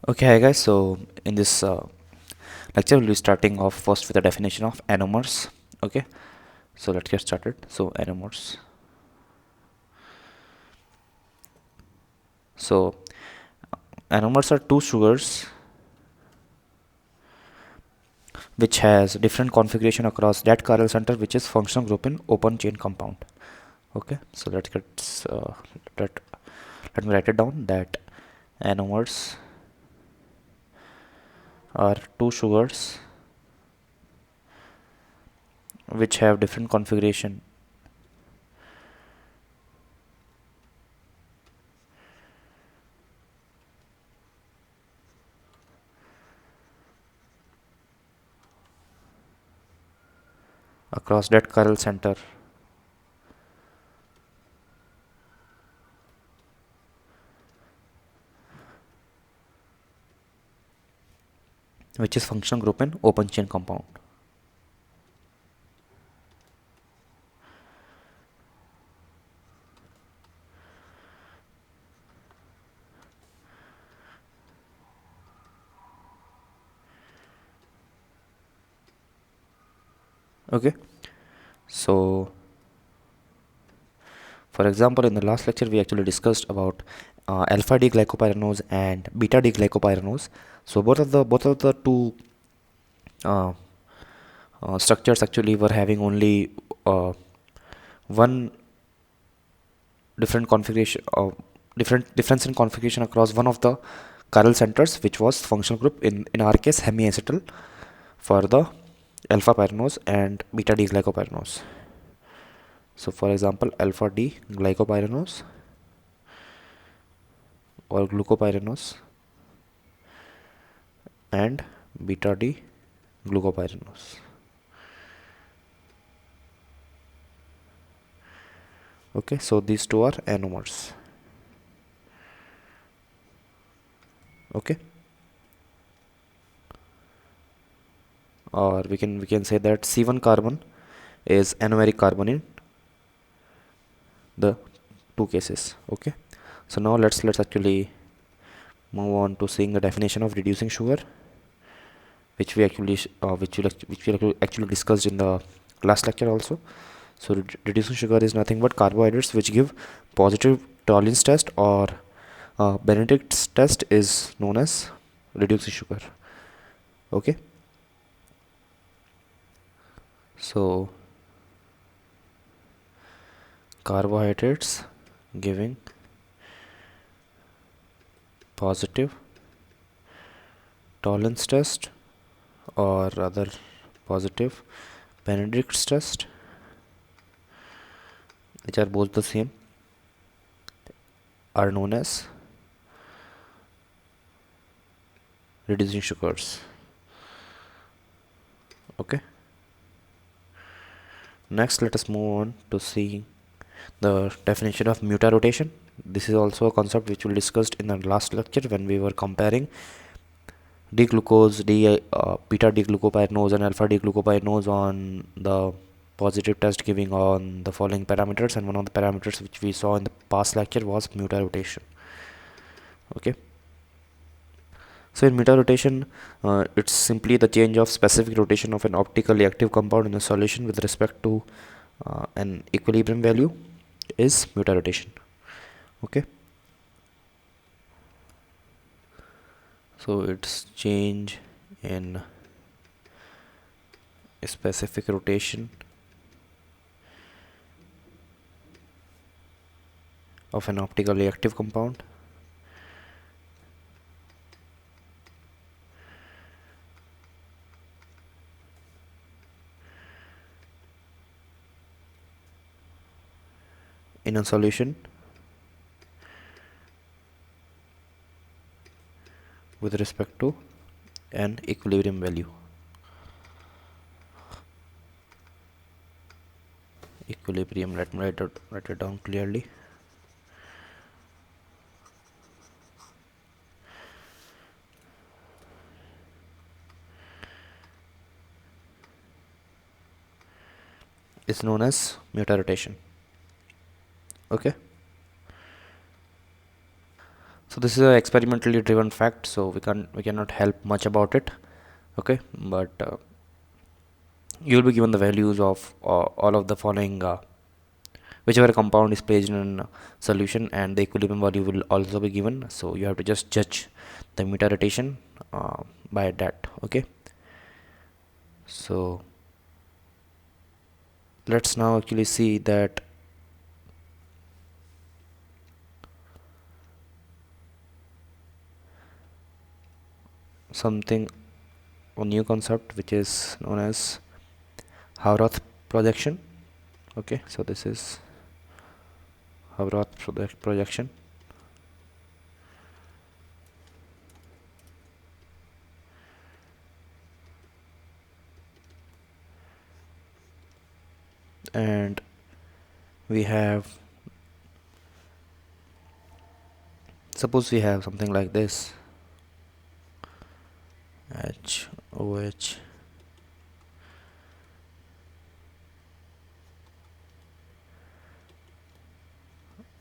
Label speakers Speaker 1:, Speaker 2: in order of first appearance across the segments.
Speaker 1: Okay, hi guys. So in this lecture, we'll be starting off first with the definition of anomers. Okay, so let's get started. So anomers. So anomers are two sugars which has different configuration across that chiral center, which is functional group in open chain compound. Okay, so let's get let let me write it down that anomers are two sugars which have different configuration across that chiral center, which is functional group in open chain compound. Okay, so for example, in the last lecture, we actually discussed about alpha D glycopyranose and beta D glycopyranose. So both of the two uh, structures actually were having only uh, one different configuration, difference in configuration across one of the chiral centers, which was functional group in our case hemiacetal for the alpha pyranose and beta D glycopyranose. So for example, alpha D glycopyranose or glucopyranose and beta D glucopyranose. Okay, so these two are anomers. Okay, or we can say that C1 carbon is anomeric carbon in the two cases. Okay, so now let's actually move on to seeing the definition of reducing sugar, which we actually which we actually discussed in the last lecture also. So reducing sugar is nothing but carbohydrates which give positive tolerance test, or Benedict's test is known as reducing sugar. Okay, so carbohydrates giving positive tolerance test, or rather positive Benedict's test, which are both the same, are known as reducing sugars. Okay, next let us move on to see the definition of mutarotation. This is also a concept which we discussed in the last lecture when we were comparing D-glucose, beta D-glucopyranose and alpha D-glucopyranose on the positive test giving on the following parameters, and one of the parameters which we saw in the past lecture was mutarotation. Okay, so in mutarotation, it's simply the change of specific rotation of an optically active compound in a solution with respect to an equilibrium value is mutarotation. Okay, so it's change in a specific rotation of an optically active compound in a solution with respect to an equilibrium value. Equilibrium, let me write it down clearly. Is known as mutarotation. Okay, So this is a experimentally driven fact, so we cannot help much about it. Okay, but you will be given the values of all of the following, whichever compound is placed in solution, and the equilibrium value will also be given, so you have to just judge the meter rotation by that. Okay, so let's now actually see that something, a new concept which is known as Hawroth projection. Okay, so this is Hawroth projection. And we have, suppose we have something like this, HOH,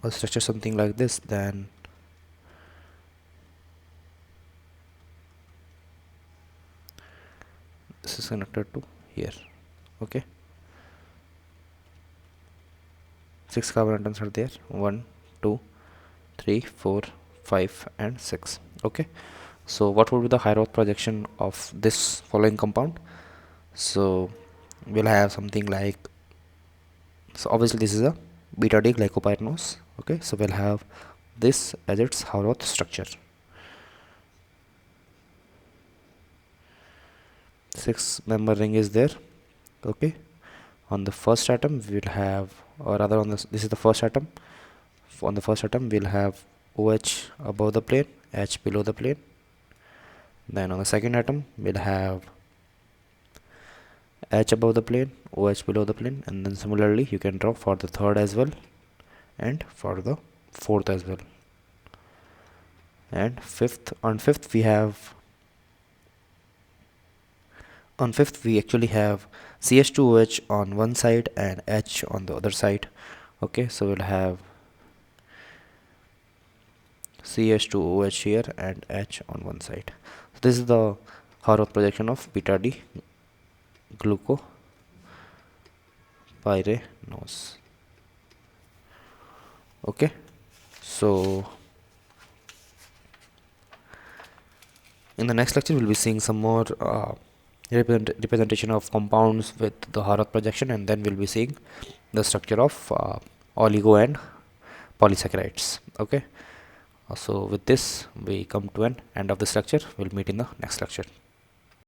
Speaker 1: or structure something like this, then this is connected to here. Okay, 6 carbon atoms are there, 1 2 3 4 5 and 6. Okay, so what would be the Hawroth projection of this following compound? So we'll have something like, so obviously this is a beta D glycopyranose. Okay, so we'll have this as its Hawroth structure. 6-member ring is there. Okay, on the first atom we'll have, or rather on this is the first atom. On the first atom we'll have OH above the plane, H below the plane. Then on the second atom we'll have H above the plane, OH below the plane, and then similarly you can draw for the third as well and for the fourth as well. And on fifth we actually have CH2OH on one side and H on the other side. Okay, so we'll have CH2OH here and H on one side. So this is the Hawroth projection of beta D glucopyranose. Okay, so in the next lecture we'll be seeing some more representation of compounds with the Hawroth projection, and then we'll be seeing the structure of oligo and polysaccharides. Okay, so with this we come to an end of this lecture. We'll meet in the next lecture.